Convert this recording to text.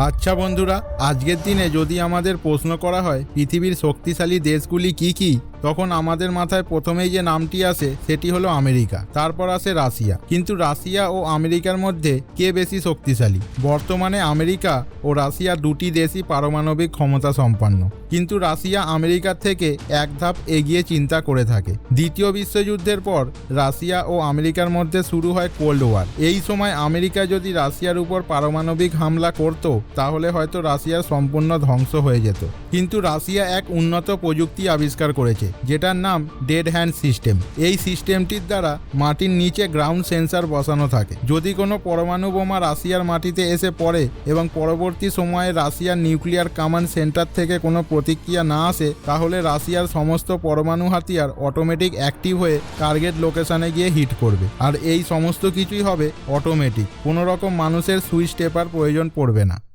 আচ্ছা বন্ধুরা, আজকের দিনে যদি আমাদের প্রশ্ন করা হয় পৃথিবীর শক্তিশালী দেশগুলি কি কি, তখন আমাদের মাথায় প্রথমেই যে নামটি আসে সেটি হলো আমেরিকা, তারপর আসে রাশিয়া। কিন্তু রাশিয়া ও আমেরিকার মধ্যে কে বেশি শক্তিশালী? বর্তমানে আমেরিকা ও রাশিয়া দুটি দেশই পারমাণবিক ক্ষমতা সম্পন্ন, কিন্তু রাশিয়া আমেরিকার থেকে এক ধাপ এগিয়ে চিন্তা করে থাকে। দ্বিতীয় বিশ্বযুদ্ধের পর রাশিয়া ও আমেরিকার মধ্যে শুরু হয় কোল্ড ওয়ার। এই সময় আমেরিকা যদি রাশিয়ার উপর পারমাণবিক হামলা করত, তাহলে হয়তো রাশিয়ার সম্পূর্ণ ধ্বংস হয়ে যেত। কিন্তু রাশিয়া এক উন্নত প্রযুক্তি আবিষ্কার করেছে, যেটার নাম ডেড হ্যান্ড সিস্টেম। এই সিস্টেমটির দ্বারা মাটির নিচে গ্রাউন্ড সেন্সার বসানো থাকে। যদি কোনো পরমাণু বোমা রাশিয়ার মাটিতে এসে পড়ে এবং পরবর্তী সময়ে রাশিয়ার নিউক্লিয়ার কমান্ড সেন্টার থেকে কোনো প্রতিক্রিয়া না আসে, তাহলে রাশিয়ার সমস্ত পরমাণু হাতিয়ার অটোমেটিক অ্যাক্টিভ হয়ে টার্গেট লোকেশনে গিয়ে হিট করবে। আর এই সমস্ত কিছুই হবে অটোমেটিক, কোনো রকম মানুষের সুইচ টেপার প্রয়োজন পড়বে না।